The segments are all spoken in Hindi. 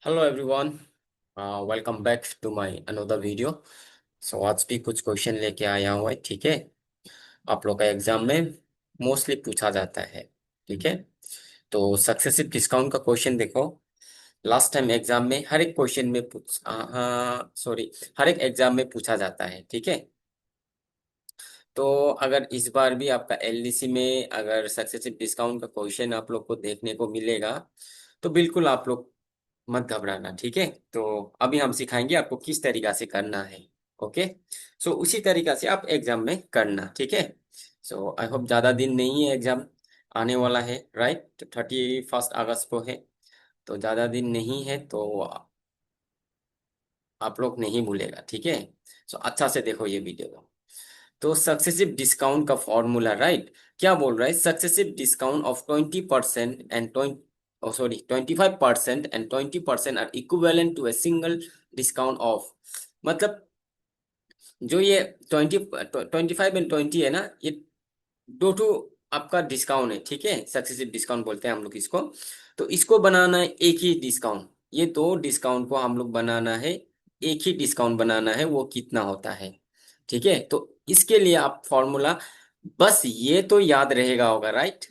Hello everyone, welcome back to my another video. So आज भी कुछ क्वेश्चन लेके आया हूँ, ठीक है। आप लोग का एग्जाम में मोस्टली पूछा जाता है, ठीक है। तो सक्सेसिव डिस्काउंट का क्वेश्चन देखो। लास्ट टाइम एग्जाम में हर एक क्वेश्चन में पूछ सॉरी, हर एक एग्जाम में पूछा जाता है, ठीक है। तो अगर इस बार भी आपका एलडीसी में अगर सक्सेसिव डिस्काउंट का क्वेश्चन आप लोग को देखने को मिलेगा, तो बिल्कुल आप लोग मत घबराना, ठीक है। तो अभी हम सिखाएंगे आपको किस तरीका से करना है। ओके। सो उसी तरीका से आप एग्जाम में करना, ठीक है। सो आई होप ज़्यादा दिन नहीं है, एग्जाम आने वाला है, राइट। 31 अगस्त को है, तो ज़्यादा दिन नहीं है, तो आप लोग नहीं भूलेगा, ठीक है। सो अच्छा से देखो ये वीडियो को। तो सक्सेसिव डिस्काउंट का फॉर्मूला, राइट, क्या बोल रहा है? Successive discount of 20% and 25% and 20% are equivalent to a single discount of, मतलब जो ये 25 एंड 20 है ना, ये दो टू आपका डिस्काउंट है, ठीक है। सक्सेसिव डिस्काउंट बोलते हैं हम लोग इसको। तो इसको बनाना है एक ही डिस्काउंट, ये दो डिस्काउंट को हम लोग बनाना है, एक ही डिस्काउंट बनाना है, वो कितना होता है, ठीक है। तो इसके लिए आप फॉर्मूला बस ये तो याद रहेगा होगा, राइट।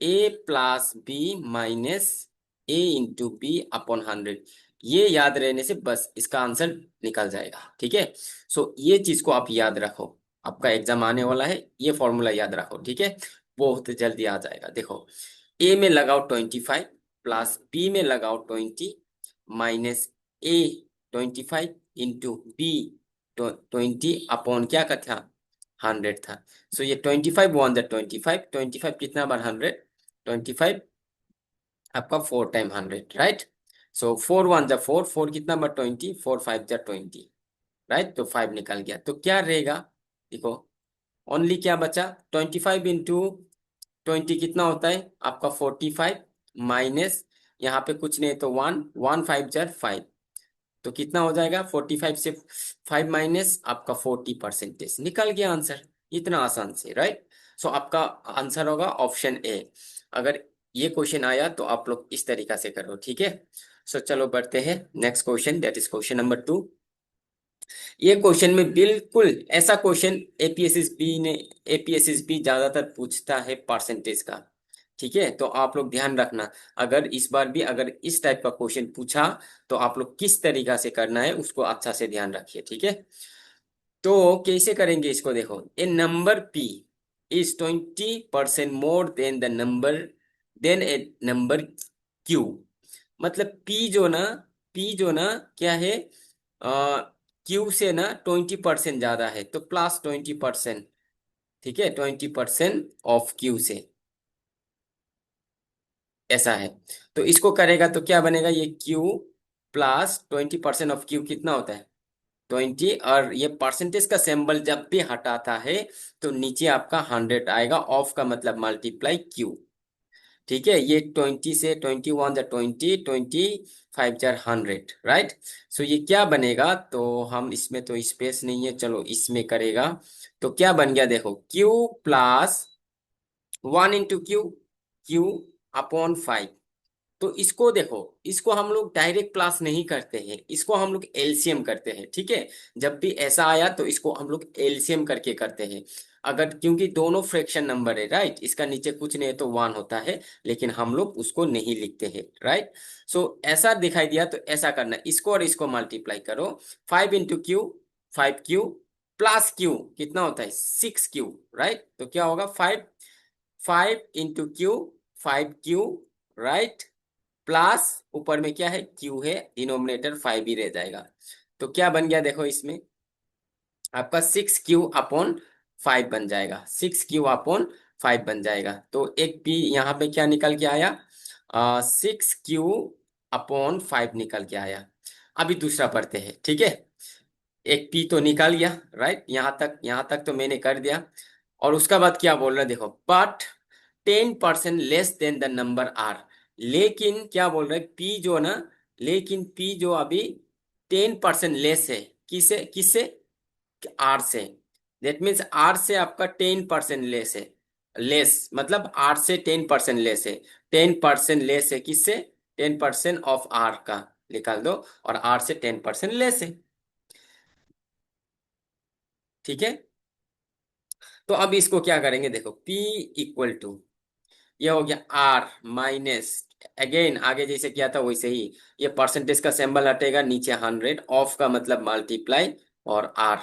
ए प्लस बी माइनस ए इंटू बी अपॉन 100, ये याद रहने से बस इसका आंसर निकल जाएगा, ठीक है। सो ये चीज को आप याद रखो, आपका एग्जाम आने वाला है, ये फॉर्मूला याद रखो, ठीक है। बहुत जल्दी आ जाएगा। देखो, ए में लगाओ 25 प्लस बी में लगाओ 20 माइनस ए 25 इंटू बी 20 अपॉन क्या का था, 100 था। सो ये 25 1 जा 25, 25 कितना बार 100, 25 आपका 4 टाइम 100, राइट। सो 4 1 जा 4, 4 कितना बार 20, 4 5 जा 20, राइट। तो 5 निकल गया, तो क्या रहेगा? देखो, ओनली क्या बचा, 25 इंटू 20 कितना होता है आपका 45, माइनस यहाँ पे कुछ नहीं तो 1 1 5 जा 5, तो कितना हो जाएगा 45 से 5 माइनस आपका 40%, निकल गया आंसर, इतना आसान से, राइट। सो आपका आंसर होगा ऑप्शन ए। अगर ये क्वेश्चन आया तो आप लोग इस तरीका से करो, ठीक है। सो चलो बढ़ते हैं next question, that is question number 2। ये क्वेश्चन में बिल्कुल ऐसा क्वेश्चन एपीएसएसबी ज्यादातर पूछता है परसेंटेज का, ठीक है। तो आप लोग ध्यान रखना, अगर इस बार भी अगर इस टाइप का क्वेश्चन पूछा तो आप लोग किस तरीका से करना है उसको अच्छा से ध्यान रखिए, ठीक है। तो कैसे करेंगे इसको, देखो, a number P is 20% more than the number than a number Q, मतलब पी जो ना क्या है, क्यू से ना 20% ज्यादा है, तो प्लस 20%, ठीक है, 20% ऑफ क्यू से, ऐसा है। तो इसको करेगा तो क्या बनेगा, ये क्यू प्लस 20% ऑफ क्यू कितना होता है 20, और ये परसेंटेज का सिंबल जब भी हटाता है तो नीचे आपका 100 आएगा, ऑफ का मतलब मल्टीप्लाई क्यू, ठीक है। ये 20 से 21 जा 20, 25 जा 100, राइट। सो ये क्या बनेगा, तो हम इसमें तो स्पेस नहीं है, चलो इसमें करेगा। तो क्या बन गया देखो, Q plus 1 into Q upon 5। तो इसको देखो, इसको हम लोग डायरेक्ट प्लस नहीं करते हैं, इसको हम लोग एलसीएम करते हैं, ठीक है। जब भी ऐसा आया तो इसको हम लोग एलसीएम करके करते हैं। अगर क्योंकि दोनों फ्रैक्शन नंबर है, राइट, इसका नीचे कुछ नहीं है तो 1 होता है, लेकिन हम लोग उसको नहीं लिखते हैं, राइट। सो ऐसा दिखाई दिया तो ऐसा करना, इसको और इसको मल्टीप्लाई करो, 5 into Q 5 Q plus Q कितना होता है 6 क्यू, राइट। तो क्या होगा 5 5 into Q 5 Q, right, plus ऊपर में क्या है क्यू है, डिनोमिनेटर 5 ही रह जाएगा। तो क्या बन गया देखो, इसमें आपका 6 क्यू अपॉन 5 बन जाएगा, 6 क्यू अपॉन 5 बन जाएगा। तो एक पी यहाँ पे क्या निकल के आया, 6 क्यू अपॉन 5 निकल के आया। अभी दूसरा पढ़ते हैं, ठीक है। एक पी तो निकल गया, राइट, यहाँ तक तो मैंने कर दिया। और उसका बाद क्या बोल रहा है देखो, but 10% less than the number R, लेकिन क्या बोल रहा है पी जो ना, लेकिन पी जो अभी 10% लेस है, किसे किससे, आर से। दैट मीन्स आर से आपका 10% लेस है, लेस मतलब आर से 10% लेस है, 10% लेस है किससे, 10% ऑफ आर का, निकाल दो, और आर से 10% लेस है। ठीक है, तो अब इसको क्या करेंगे, देखो P इक्वल टू, ये हो गया आर माइनस, अगेन आगे जैसे किया था वैसे ही, ये परसेंटेज का सिंबल हटेगा, नीचे 100, ऑफ का मतलब मल्टीप्लाई और आर।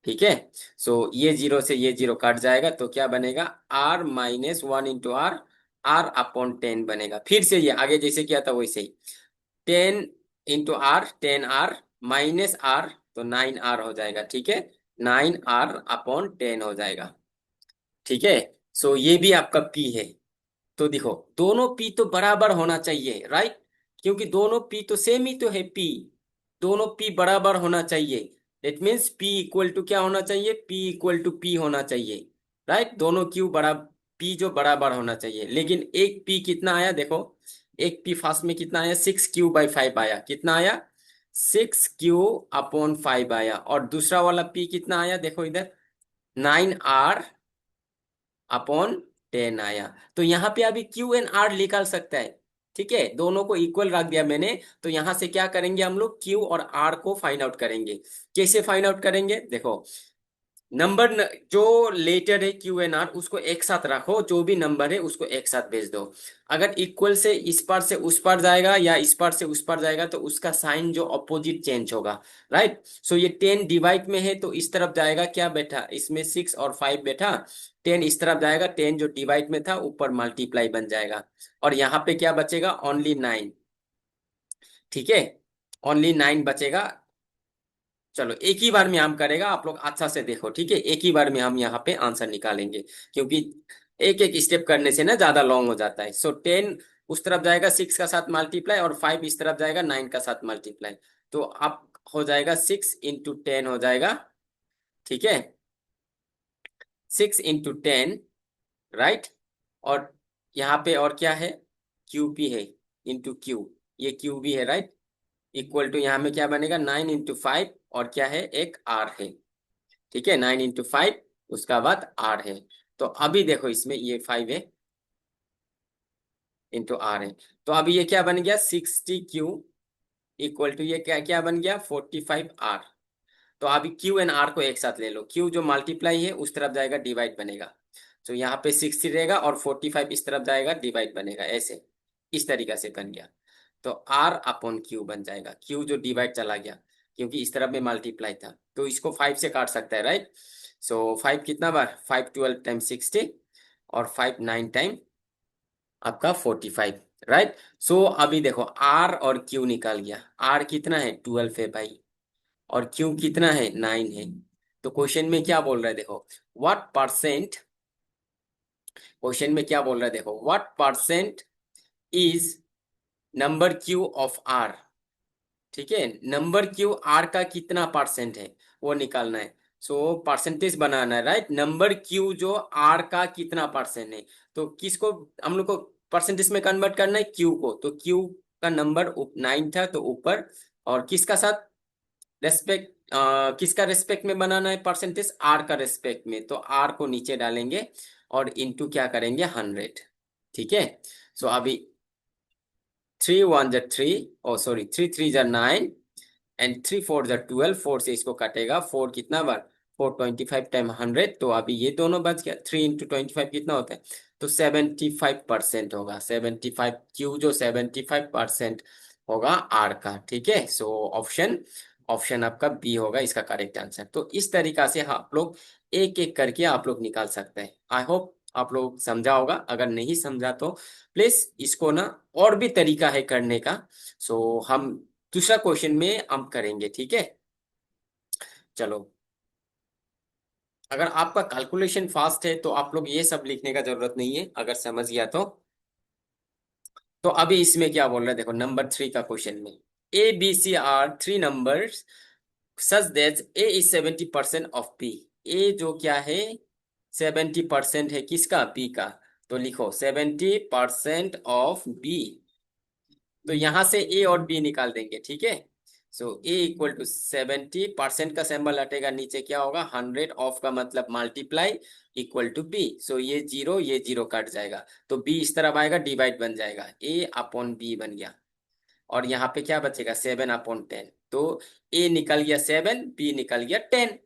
ठीक है, सो ये जीरो से ये जीरो कट जाएगा, तो क्या बनेगा, R minus 1 into R, R upon 10 बनेगा। फिर से ये आगे जैसे किया था वैसे ही, 10 into R, 10 R minus R, तो 9 आर हो जाएगा। ठीक है, 9 आर अपॉन 10 हो जाएगा। ठीक है, सो ये भी आपका पी है। तो देखो, दोनों पी तो बराबर होना चाहिए, राइट, क्योंकि दोनों पी तो सेम ही तो है, पी दोनों पी बराबर होना चाहिए। It means P equal to क्या होना चाहिए, पी इक्वल टू पी होना चाहिए, राइट, दोनों क्यू बड़ा, पी जो बराबर होना चाहिए। लेकिन एक पी कितना आया देखो, एक पी फास्ट में कितना आया, 6Q/5 आया, कितना आया, 6Q/5 आया। और दूसरा वाला पी कितना आया देखो इधर, 9R/10 आया। तो यहाँ पे अभी क्यू एन आर निकाल सकता है। ठीक है, दोनों को इक्वल रख दिया मैंने, तो यहाँ से क्या करेंगे हम लोग, क्यू और आर को फाइंड आउट करेंगे। कैसे फाइंड आउट करेंगे, देखो, नंबर जो लेटर है क्यू एन आर, उसको एक साथ रखो, जो भी नंबर है उसको एक साथ भेज दो। अगर इक्वल से इस पार से उस पार जाएगा या इस पार से उस पार जाएगा, तो उसका साइन जो अपोजिट चेंज होगा, राइट। सो ये 10 डिवाइड में है, तो इस तरफ जाएगा, क्या बैठा इसमें 6 और 5 बैठा, 10 इस तरफ जाएगा, 10 जो डिवाइड में था ऊपर मल्टीप्लाई बन जाएगा, और यहाँ पे क्या बचेगा, ओनली 9। ठीक है, ओनली 9 बचेगा। चलो एक ही बार में हम करेगा, आप लोग अच्छा से देखो, ठीक है, एक ही बार में हम यहाँ पे आंसर निकालेंगे, क्योंकि एक एक स्टेप करने से ना ज्यादा लॉन्ग हो जाता है। सो 10 उस तरफ जाएगा 6 का साथ मल्टीप्लाई, और 5 इस तरफ जाएगा 9 का साथ मल्टीप्लाई, तो अब हो जाएगा 6 इंटू 10 हो जाएगा। ठीक है, 6 इंटू 10, राइट। और यहाँ पे और क्या है, क्यू पी है, इंटू क्यू, ये क्यू भी है, राइट, इक्वल टू यहाँ में क्या बनेगा, 9 इंटू 5, और क्या है, एक आर है। ठीक है, 9 इंटू 5, उसका बाद आर है। तो अभी देखो इसमें ये 5 है, इंटू आर है, तो अभी ये क्या बन गया, 60Q इक्वल टू, ये क्या क्या बन गया, 45R। तो अभी क्यू एंड आर को एक साथ ले लो, क्यू जो मल्टीप्लाई है उस तरफ जाएगा, डिवाइड बनेगा, तो यहाँ पे 60 रहेगा, और 45 इस तरफ जाएगा, डिवाइड बनेगा, ऐसे इस तरीका से बन गया। तो आर अपॉन क्यू बन जाएगा, क्यू जो डिवाइड चला गया, क्योंकि इस तरफ में मल्टीप्लाई था, तो इसको 5 से काट सकता है, राइट। सो 5 कितना बार, 5 12 टाइम 60, और 5 9 टाइम आपका 45, राइट। सो अभी देखो, आर और क्यू निकाल गया, आर कितना है, 12 है भाई, और क्यू कितना है, 9 है। तो क्वेश्चन में क्या बोल रहा है देखो, व्हाट परसेंट, क्वेश्चन में क्या बोल रहा है देखो, what percent is number Q of R. ठीक है, नंबर क्यू आर का कितना परसेंट है वो निकालना है। सो परसेंटेज बनाना है, राइट, नंबर क्यू जो आर का कितना परसेंट है, तो किसको हम लोग को परसेंटेज में कन्वर्ट करना है, क्यू को, तो क्यू का नंबर 9 था, तो ऊपर, और किसका साथ रेस्पेक्ट, किसका रेस्पेक्ट में बनाना है परसेंटेज, आर का रेस्पेक्ट में, तो आर को नीचे डालेंगे, और इनटू क्या करेंगे, 100। ठीक है, सो अभी 3 1 3, ओ सॉरी 3 3 9, एंड 3 4 12, 4 से इसको कटेगा, 4 कितना बार, 4 25 टाइम 100, तो अभी ये दोनों बच गया, 3 इंटू 25 कितना होता है, तो 75% होगा, 75, क्यू जो 75% होगा आर का। ठीक है, सो ऑप्शन, ऑप्शन आपका बी होगा इसका करेक्ट आंसर। तो इस तरीका से आप लोग एक एक करके आप लोग निकाल सकते हैं। आई होप आप लोग समझा होगा, अगर नहीं समझा तो प्लीज इसको ना, और भी तरीका है करने का, सो हम दूसरा क्वेश्चन में हम करेंगे। ठीक है, चलो, अगर आपका कैलकुलेशन फास्ट है तो आप लोग ये सब लिखने का जरूरत नहीं है, अगर समझ गया तो अभी इसमें क्या बोल रहे हैं देखो, नंबर 3 का क्वेश्चन में, A B C are three numbers such that A is 70% of P. A जो क्या है, 70% है किसका, पी का, तो लिखो 70% ऑफ बी। तो यहां से ए और बी निकाल देंगे। ठीक है, सो ए इक्वल टू 70%, का सिंबल हटेगा, नीचे क्या होगा, 100, ऑफ का मतलब मल्टीप्लाई, इक्वल टू बी। सो ये जीरो कट जाएगा, तो बी इस तरफ आएगा, डिवाइड बन जाएगा, ए अपॉन बी बन गया। और यहाँ पे क्या बचेगा 7/10। तो ए निकल गया 7, बी निकल गया 10।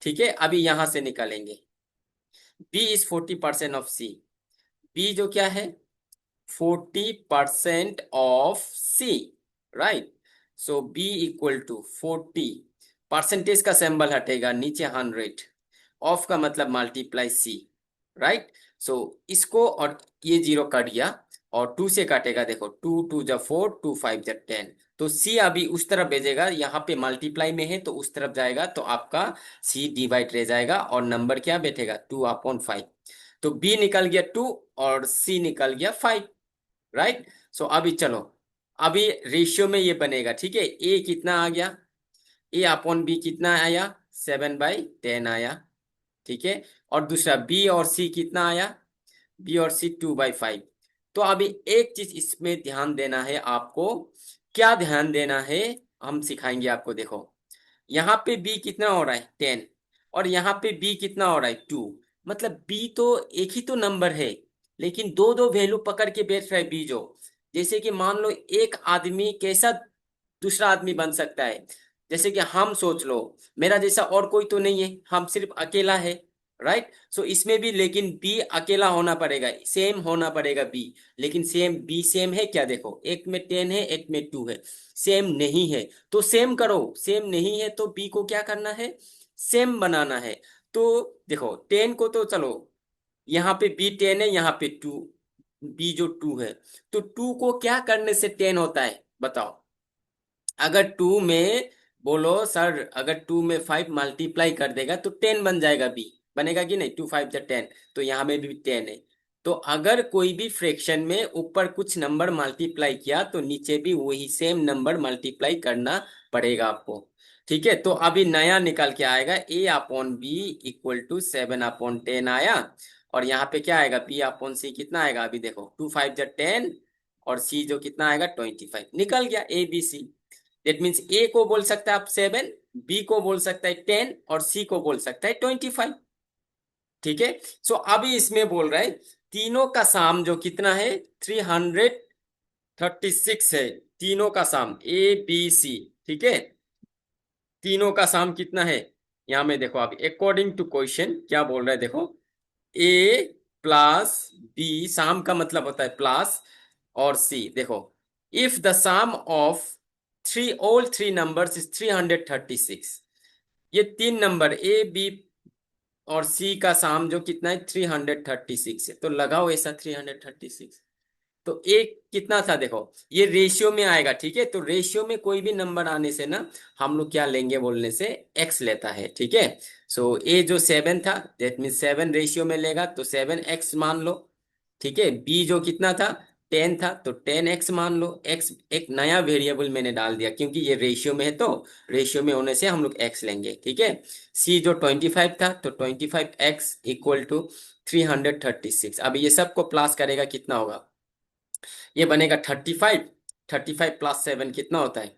ठीक है, अभी यहां से निकालेंगे। B is 40% of C. B जो क्या है, 40% of C, right. So B equal to 40, percentage का सिंबल हटेगा, नीचे 100, ऑफ का मतलब मल्टीप्लाई सी, राइट। सो इसको और ये जीरो कट गया, और टू से काटेगा, देखो 2 2 जा 4, 2 5 जा 10। तो सी अभी उस तरफ भेजेगा, यहाँ पे मल्टीप्लाई में है तो उस तरफ जाएगा, तो आपका सी डिवाइड रह जाएगा और नंबर क्या बैठेगा 2/5। तो बी निकल गया 2 और सी निकल गया 5, राइट। सो अभी चलो, अभी रेशियो में ये बनेगा, ठीक है। ए कितना आ गया, ए अपॉन बी कितना आया, 7/10 आया, ठीक है। और दूसरा बी और सी कितना आया, बी और सी 2/5। तो अभी एक चीज इसमें ध्यान देना है आपको। क्या ध्यान देना है, हम सिखाएंगे आपको। देखो यहाँ पे बी कितना हो रहा है 10, और यहाँ पे बी कितना हो रहा है 2। मतलब बी तो एक ही तो नंबर है, लेकिन दो दो वैल्यू पकड़ के बैठ रहा है बी जो। जैसे कि मान लो एक आदमी कैसा दूसरा आदमी बन सकता है, जैसे कि हम सोच लो, मेरा जैसा और कोई तो नहीं है, हम सिर्फ अकेला है, राइट। सो इसमें भी लेकिन बी अकेला होना पड़ेगा, सेम होना पड़ेगा बी। लेकिन सेम बी सेम है क्या, देखो एक में 10 है, एक में 2 है, सेम नहीं है तो सेम करो। सेम नहीं है तो बी को क्या करना है, सेम बनाना है। तो देखो 10 को तो चलो, यहाँ पे बी 10 है, यहाँ पे 2, बी जो 2 है, तो 2 को क्या करने से 10 होता है बताओ। अगर टू में, बोलो सर, अगर 2 में 5 मल्टीप्लाई कर देगा तो 10 बन जाएगा, बी बनेगा कि नहीं, 2 5 जा 10। तो यहाँ में भी 10 है। तो अगर कोई भी फ्रैक्शन में ऊपर कुछ नंबर मल्टीप्लाई किया तो नीचे भी वही सेम नंबर मल्टीप्लाई करना पड़ेगा आपको। ठीक है, तो अभी नया निकल के आएगा, ए अपॉन बी इक्वल टू 7/10 आया। और यहाँ पे क्या आएगा, बी अपॉन सी कितना आएगा, अभी देखो 2 5 जा 10, और सी जो कितना आएगा 25, निकल गया A B C. That means A को बोल सकता है आप 7, बी को बोल सकता है 10, और सी को बोल सकता है 25। ठीक है। सो अभी इसमें बोल रहा है तीनों का साम जो कितना है 336 है। तीनों का साम ए बी सी, ठीक है, तीनों का साम कितना है। यहां में देखो अभी अकॉर्डिंग टू क्वेश्चन क्या बोल रहा है, देखो ए प्लस बी, साम का मतलब होता है प्लस, और सी देखो, if the sum of three all three numbers is 336। ये तीन नंबर ए बी और सी का साम जो कितना है 336 है, तो लगाओ ऐसा 336। तो एक कितना था देखो, ये रेशियो में आएगा, ठीक है। तो रेशियो में कोई भी नंबर आने से ना हम लोग क्या लेंगे बोलने से, एक्स लेता है, ठीक है। सो ए जो 7 था, दैट मीन 7 रेशियो में लेगा तो 7x मान लो। ठीक है, बी जो कितना था 10 था, तो 10x मान लो। एक्स एक नया वेरिएबल मैंने डाल दिया क्योंकि ये रेशियो में है, तो रेशियो में होने से हम लोग एक्स लेंगे, ठीक है। सी जो 25 था, तो 25x इक्वल टू 336। अब ये सबको प्लस करेगा कितना होगा, ये बनेगा 35। 35 + 7 कितना होता है,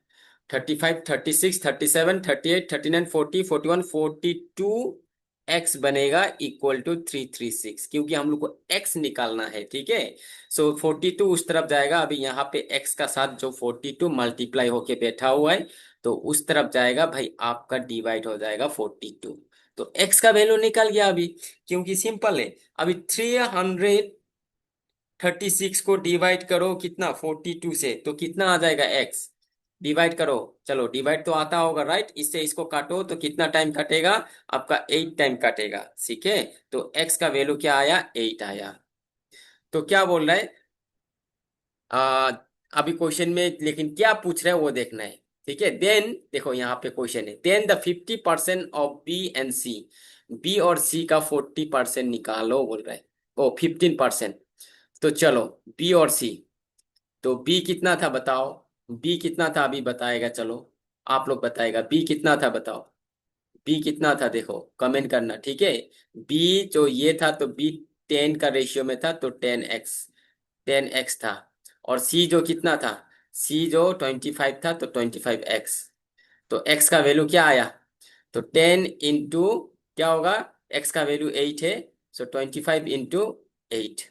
35 36 37 38 39 40 41 42 एक्स बनेगा इक्वल टू 336, क्योंकि हम लोग को एक्स निकालना है, ठीक है। सो 42 उस तरफ जाएगा, अभी यहाँ पे एक्स का साथ जो 42 मल्टीप्लाई होके बैठा हुआ है, तो उस तरफ जाएगा भाई, आपका डिवाइड हो जाएगा 42। तो एक्स का वैल्यू निकल गया अभी, क्योंकि सिंपल है। अभी 336 को डिवाइड करो कितना 42 से, तो कितना आ जाएगा एक्स, डिवाइड करो। चलो डिवाइड तो आता होगा, राइट। इससे इसको काटो तो कितना टाइम कटेगा, आपका 8 टाइम कटेगा, ठीक है। तो एक्स का वैल्यू क्या आया, 8 आया। तो क्या बोल रहा है, आ, अभी क्वेश्चन में लेकिन क्या पूछ रहा है वो देखना है, ठीक है। देन देखो यहाँ पे क्वेश्चन है, then the 50% of B and C, B और सी का 40% निकालो बोल रहा है, ओ 15%। तो चलो बी और सी, तो बी कितना था बताओ, बी कितना था अभी बताएगा, चलो आप लोग बताएगा बी कितना था बताओ। बी कितना था देखो कमेंट करना, ठीक है। बी जो ये था, तो बी 10 का रेशियो में था, तो 10x था। और सी जो कितना था, सी जो 25 था, तो 25x। तो x का वैल्यू क्या आया, तो 10 इंटू क्या होगा, x का वैल्यू 8 है, सो 25 इंटू 8,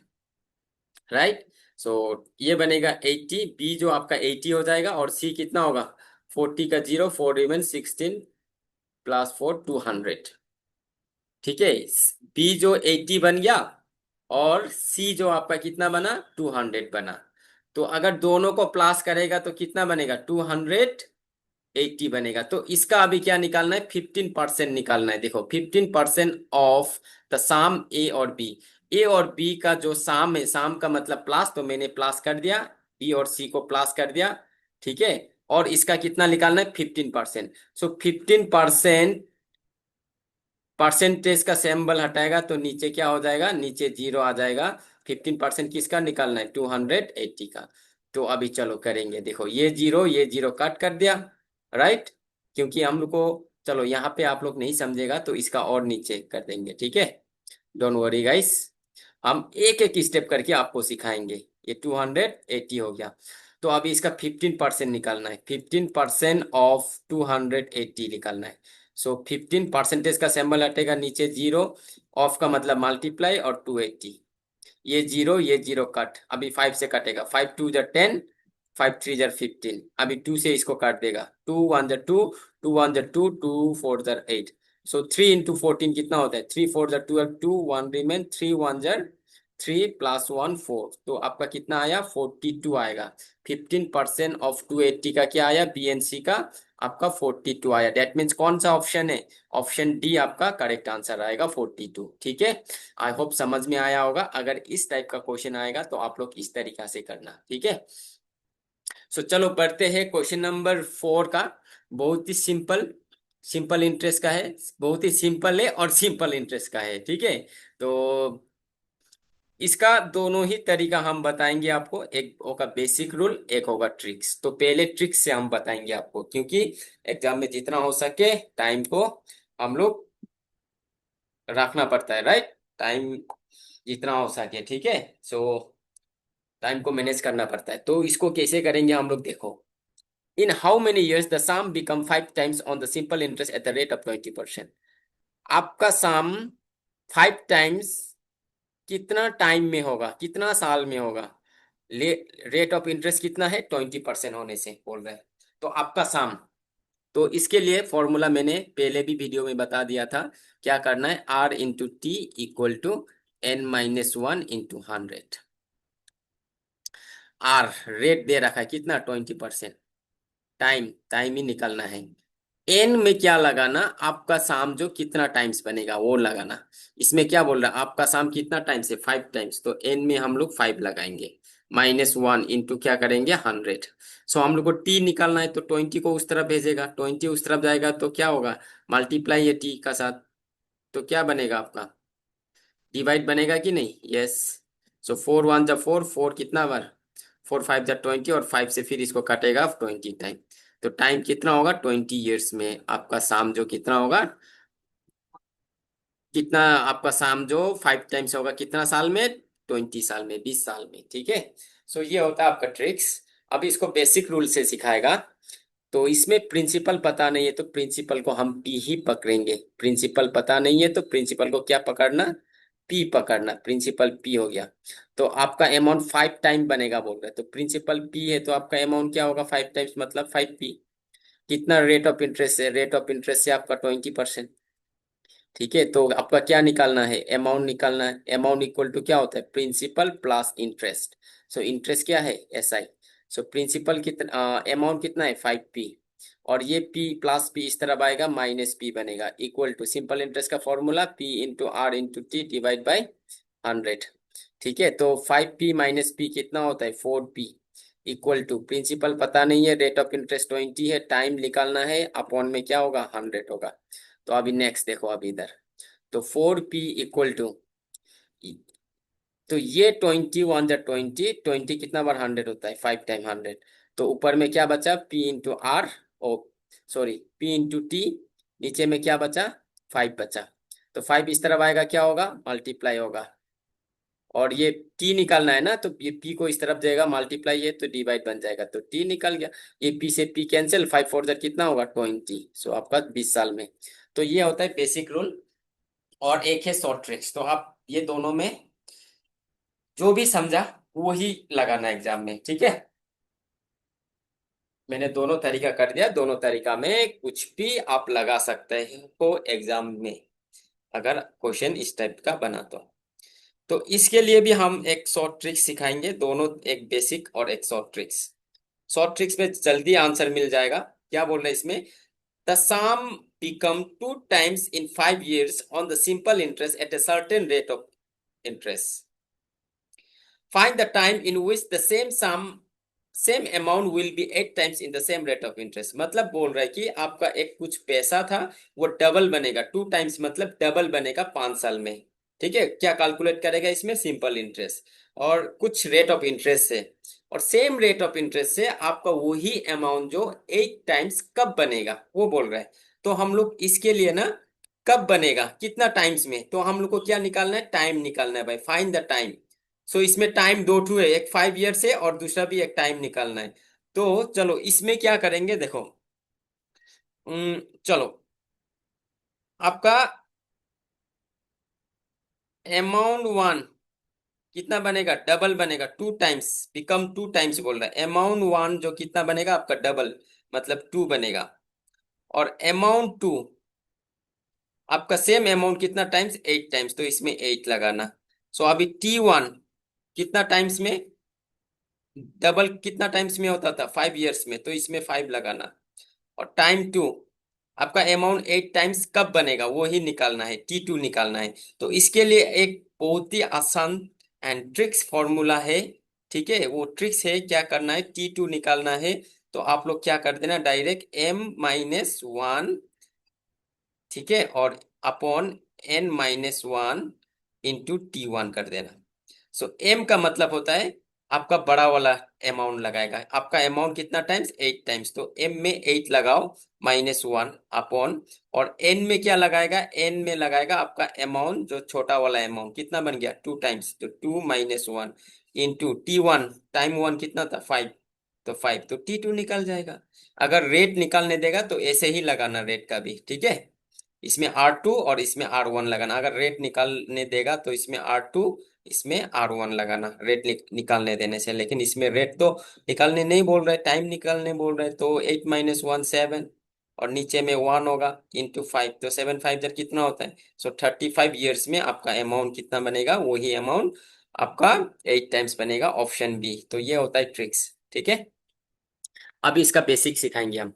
राइट। सो ये बनेगा 80, बी जो आपका 80 हो जाएगा, और सी कितना होगा, 40 का 0, 4 रिमेन 16 प्लस 4 200। ठीक है, बी जो 80 बन गया, और सी जो आपका कितना बना, 200 बना। तो अगर दोनों को प्लस करेगा तो कितना बनेगा, 280 बनेगा। तो इसका अभी क्या निकालना है, 15% निकालना है। देखो 15% ऑफ द साम ए और बी। ए और बी का जो साम है, साम का मतलब प्लस, तो मैंने प्लस कर दिया, बी और सी को प्लस कर दिया। ठीक है, और इसका कितना निकालना है, 15%। सो 15% परसेंटेज का सिंबल हटाएगा तो नीचे क्या हो जाएगा, नीचे 0 आ जाएगा। 15% किसका निकालना है, 280 का। तो अभी चलो करेंगे, देखो ये जीरो कट कर दिया, राइट। क्योंकि हम लोग को, चलो यहाँ पे आप लोग नहीं समझेगा तो इसका और नीचे कर देंगे, ठीक है। डोंट वरी गाइस, हम एक एक स्टेप करके आपको सिखाएंगे। ये 280 हो गया। तो अभी इसका 15% निकालना है, 15% ऑफ 280 निकालना है। सो 15 परसेंटेज का सिंबल हटेगा, नीचे 0, ऑफ का मतलब मल्टीप्लाई, और 280। ये जीरो कट, अभी 5 से कटेगा, 5 2 जा 10, 5 3 जा 15। अभी 2 से इसको काट देगा, 2 1 जा 2, 2 1 जा 2, 2 4 जा 8। सो 3 इंटू 14 कितना होता है, 3 4 जा 12, 2 1 रिमेन, 3 1 जा 3 प्लस 1 4। तो आपका कितना आया, 42 आएगा। 15% ऑफ 280 का क्या आया, बीएनसी का आपका 42 आया। डेट मीन्स कौन सा ऑप्शन है, ऑप्शन डी आपका करेक्ट आंसर आएगा, 42। ठीक है, आई होप समझ में आया होगा। अगर इस टाइप का क्वेश्चन आएगा तो आप लोग इस तरीका से करना, ठीक है। सो चलो पढ़ते हैं क्वेश्चन नंबर 4 का। बहुत ही सिंपल, सिंपल इंटरेस्ट का है, बहुत ही सिंपल है और सिंपल इंटरेस्ट का है, ठीक है। तो इसका दोनों ही तरीका हम बताएंगे आपको, एक होगा बेसिक रूल, एक होगा ट्रिक्स। तो पहले ट्रिक्स से हम बताएंगे आपको, क्योंकि एग्जाम में जितना हो सके टाइम को हम लोग रखना पड़ता है, राइट। टाइम जितना हो सके, ठीक है। सो टाइम को मैनेज करना पड़ता है। तो इसको कैसे करेंगे हम लोग, देखो। In how many years the sum become 5 times on the simple interest at the rate of 20%। आपका सम 5 times कितना टाइम में होगा, कितना साल में होगा। ले रेट ऑफ इंटरेस्ट कितना है, 20% होने से बोल रहे हैं। तो आपका सम, तो इसके लिए फॉर्मूला मैंने पहले भी वीडियो में बता दिया था। क्या करना है, R into T equal to n-1 into 100। R rate दे रखा है कितना, 20%। टाइम, टाइम ही निकलना है। एन में क्या लगाना, आपका शाम जो कितना टाइम्स बनेगा वो लगाना। इसमें क्या बोल रहा है, आपका शाम कितना टाइम्स है, 5 टाइम्स, तो एन में हम लोग 5 लगाएंगे। -1 इंटू क्या करेंगे, 100। सो हम लोग को टी निकालना है, तो 20 को उस तरफ भेजेगा, 20 उस तरफ जाएगा तो क्या होगा, मल्टीप्लाई है टी का साथ। तो क्या बनेगा आपका, डिवाइड बनेगा कि नहीं, यस। सो 4 1 जा 4, 4 कितना बार, 4 5 जा 20, और 5 से फिर इसको काटेगा 20 टाइम। तो टाइम कितना होगा, 20 years में आपका शाम जो कितना होगा, कितना आपका शाम जो 5 टाइम्स होगा, कितना साल में, 20 साल में, 20 साल में, ठीक है। सो ये होता है आपका ट्रिक्स। अब इसको बेसिक रूल से सिखाएगा। तो इसमें प्रिंसिपल पता नहीं है तो प्रिंसिपल को हम पी ही पकड़ेंगे। प्रिंसिपल पता नहीं है तो प्रिंसिपल को क्या पकड़ना, पी पकड़ना। प्रिंसिपल पी हो गया, तो आपका अमाउंट 5 टाइम बनेगा बोल रहे हैं। तो प्रिंसिपल पी है तो आपका अमाउंट क्या होगा, 5 टाइम्स मतलब 5p। कितना रेट ऑफ इंटरेस्ट है, रेट ऑफ इंटरेस्ट से आपका 20%। ठीक है, तो आपका क्या निकालना है, अमाउंट निकालना है। अमाउंट इक्वल टू क्या होता है, principal plus interest. So interest क्या है, SI। सो प्रिंसिपल कितना, अमाउंट कितना है, 5p। और ये p प्लस p इस तरफ आएगा, -p बनेगा, इक्वल टू सिंपल इंटरेस्ट का formula p into R into T divide by 100। ठीक है, तो 5p माइनस p कितना होता है, 4p। इक्वल टू प्रिंसिपल पता नहीं है, रेट ऑफ इंटरेस्ट 20 है, टाइम निकालना है, अपॉन में क्या होगा, 100 होगा। तो अभी नेक्स्ट देखो, अभी इधर तो 4p इक्वल टू, तो ये 20 1 जा 20, 20 कितना बार 100 होता है, 5 टाइम 100। तो ऊपर में क्या बचा, p into R, oh sorry p into T. नीचे में क्या बचा, 5 बचा। तो 5 इस तरफ आएगा, क्या होगा, मल्टीप्लाई होगा। और ये t निकालना है ना, तो ये p को इस तरफ जाएगा, मल्टीप्लाई है तो डिवाइड बन जाएगा, तो t निकल गया। ये p से p कैंसिल, 5 4 जा कितना होगा, 20। सो आपका 20 साल में। तो ये होता है बेसिक रूल। और एक है शॉर्ट ट्रिक्स। तो आप ये दोनों में जो भी समझा वही लगाना एग्जाम में, ठीक है। मैंने दोनों तरीका कर दिया, दोनों तरीका में कुछ भी आप लगा सकते हो एग्जाम में, अगर क्वेश्चन इस टाइप का बना तो इसके लिए भी हम एक शॉर्ट ट्रिक सिखाएंगे, दोनों, एक बेसिक और एक शॉर्ट ट्रिक्स। शॉर्ट ट्रिक्स में जल्दी आंसर मिल जाएगा। क्या बोल रहे हैं इसमें? The sum become 2 times in 5 years on the simple interest at a certain rate of interest. Find the time in which the same amount will be 8 times in the same rate of interest। मतलब बोल रहा है कि आपका एक कुछ पैसा था, वो डबल बनेगा, 2 टाइम्स मतलब डबल बनेगा 5 साल में। ठीक है, क्या कैलकुलेट करेगा इसमें? सिंपल इंटरेस्ट और कुछ रेट ऑफ इंटरेस्ट से, और सेम रेट ऑफ इंटरेस्ट से आपका वही अमाउंट जो 8 टाइम्स कब बनेगा वो बोल रहा है। तो हम लोग इसके लिए ना, कब बनेगा कितना टाइम्स में, तो हम लोग को क्या निकालना है? टाइम निकालना है भाई, फाइंड द टाइम। सो इसमें टाइम दो ठू है, एक 5 ईयर से और दूसरा भी एक टाइम निकालना है। तो चलो इसमें क्या करेंगे देखो। चलो, आपका अमाउंट वन कितना बनेगा? डबल बनेगा, 2 टाइम्स, बिकम 2 टाइम्स बोल रहा है। अमाउंट वन जो कितना बनेगा आपका? डबल, मतलब 2 बनेगा। और अमाउंट टू आपका सेम अमाउंट कितना टाइम्स? 8 टाइम्स, तो इसमें 8 लगाना। सो अभी T1 कितना टाइम्स में? डबल कितना टाइम्स में होता था? 5 ईयर्स में, तो इसमें 5 लगाना। और टाइम टू आपका अमाउंट 8 टाइम्स कब बनेगा वो ही निकालना है, T2 निकालना है। तो इसके लिए एक बहुत ही आसान एंड ट्रिक्स फॉर्मूला है। ठीक है, वो ट्रिक्स है, क्या करना है? T2 निकालना है। तो आप लोग क्या कर देना, डायरेक्ट M-1, ठीक है, और अपॉन N-1 इंटू T1 कर देना। सो एम का मतलब होता है आपका बड़ा वाला अमाउंट लगाएगा। आपका अमाउंट कितना टाइम्स? 8 टाइम्स, तो एम में 8 लगाओ, -1 अपॉन, और एन में क्या लगाएगा? एन में लगाएगा आपका अमाउंट जो छोटा वाला अमाउंट, कितना बन गया? 2 टाइम्स, तो 2 - 1 इंटू T1, टाइम वन कितना था? 5, तो 5, तो T2 निकल जाएगा। अगर रेट निकालने देगा तो ऐसे ही लगाना रेट का भी, ठीक है। इसमें R2 और इसमें R1 लगाना। अगर रेट निकालने देगा तो इसमें R2, इसमें R1 लगाना रेट निकालने देने से। लेकिन इसमें रेट तो निकालने नहीं बोल रहे, टाइम निकालने बोल रहे। तो 8 - 1 7, और नीचे में 1 होगा, इंटू 5, तो 7 5 जर कितना होता है? सो 35 ईयर्स में आपका अमाउंट कितना बनेगा? वही अमाउंट आपका 8 टाइम्स बनेगा, ऑप्शन बी। तो ये होता है ट्रिक्स, ठीक है। अभी इसका बेसिक सिखाएंगे हम।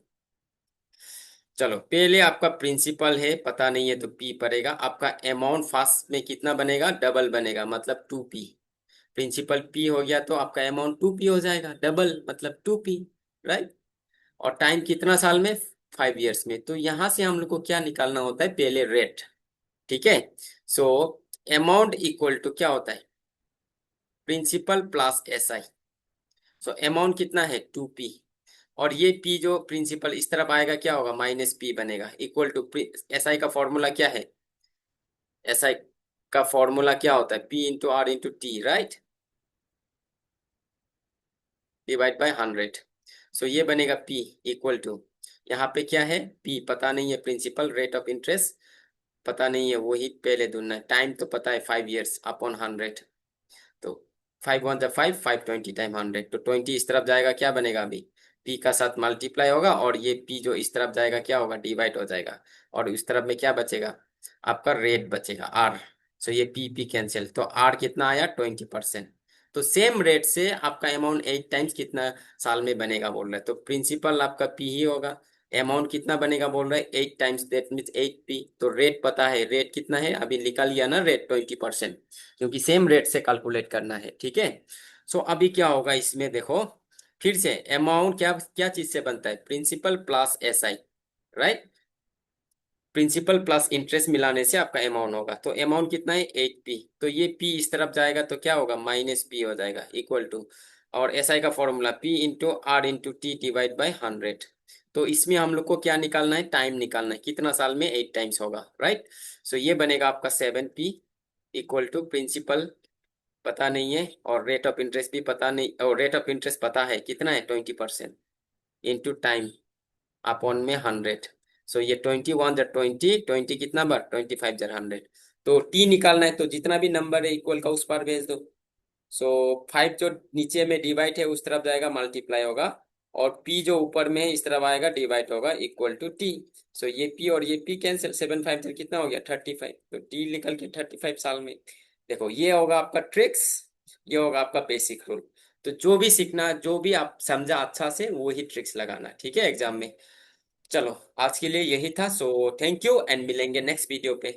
चलो, पहले आपका प्रिंसिपल है, पता नहीं है तो पी पड़ेगा। आपका अमाउंट फास्ट में कितना बनेगा? डबल बनेगा, मतलब 2p। प्रिंसिपल पी हो गया तो आपका अमाउंट 2p हो जाएगा, डबल मतलब 2p, राइट। और टाइम कितना साल में? 5 ईयर्स में। तो यहां से हम लोग को क्या निकालना होता है? पहले रेट, ठीक है। सो अमाउंट इक्वल टू क्या होता है? Principal plus SI। So amount कितना है? 2p, और ये p जो प्रिंसिपल इस तरफ आएगा क्या होगा? -p बनेगा, इक्वल टू SI का फॉर्मूला क्या है? SI का फॉर्मूला क्या होता है? P × R × T, right, divide by 100। सो ये बनेगा P इक्वल टू, यहाँ पे क्या है? P पता नहीं है, प्रिंसिपल रेट ऑफ इंटरेस्ट पता नहीं है, वही पहले ढूंढना है। टाइम तो पता है, 5 ईयर्स अपॉन 100। तो 5 × 1 = 5, 520 टाइम 100, तो 20 इस तरफ जाएगा, क्या बनेगा? अभी P का साथ मल्टीप्लाई होगा, और ये P जो इस तरफ जाएगा क्या होगा? डिवाइड हो जाएगा। और इस तरफ में क्या बचेगा? आपका रेट बचेगा, R। सो ये P कैंसिल, तो R कितना आया? 20%। तो सेम रेट से आपका अमाउंट 8 टाइम्स कितना साल में बनेगा बोल रहा है, तो प्रिंसिपल आपका P ही होगा। अमाउंट कितना बनेगा बोल रहा है? 8 टाइम्स, दैट मीन्स 8p। तो रेट पता है, रेट कितना है? अभी निकाल लिया ना रेट, 20%, क्योंकि सेम रेट से कैलकुलेट करना है, ठीक है। सो अभी क्या होगा इसमें देखो, फिर से अमाउंट क्या क्या चीज से बनता है? Principal plus SI, right. Principal plus interest मिलाने से आपका अमाउंट होगा। तो अमाउंट कितना है? 8p। तो ये p इस तरफ जाएगा तो क्या होगा? -p हो जाएगा, इक्वल टू, और SI का formula P × R × T divide by 100। तो इसमें हम लोग को क्या निकालना है? टाइम निकालना है, कितना साल में 8 टाइम्स होगा, राइट। सो ये बनेगा आपका 7p इक्वल टू, प्रिंसिपल पता नहीं है और रेट ऑफ इंटरेस्ट भी पता नहीं, और रेट ऑफ इंटरेस्ट पता है कितना है? 20%, इंटू टाइम अपॉन में 100। सो ये 21 × 20, 20 कितना बार? 25 × 100। तो टी निकालना है, तो जितना भी नंबर है इक्वल का उस पर भेज दो। सो 5 जो नीचे में डिवाइड है उस तरफ जाएगा, मल्टीप्लाई होगा, और p जो ऊपर में है इस तरफ आएगा, डिवाइड होगा, इक्वल टू t। सो ये p और ये p कैंसिल, 7 5 कितना हो गया 35, तो t निकल के 35 साल में। देखो ये होगा आपका ट्रिक्स, ये होगा आपका बेसिक रूल। तो जो भी सीखना, जो भी आप समझा अच्छा से, वो ही ट्रिक्स लगाना, ठीक है, एग्जाम में। चलो आज के लिए यही था, सो थैंक यू एंड मिलेंगे नेक्स्ट वीडियो पे।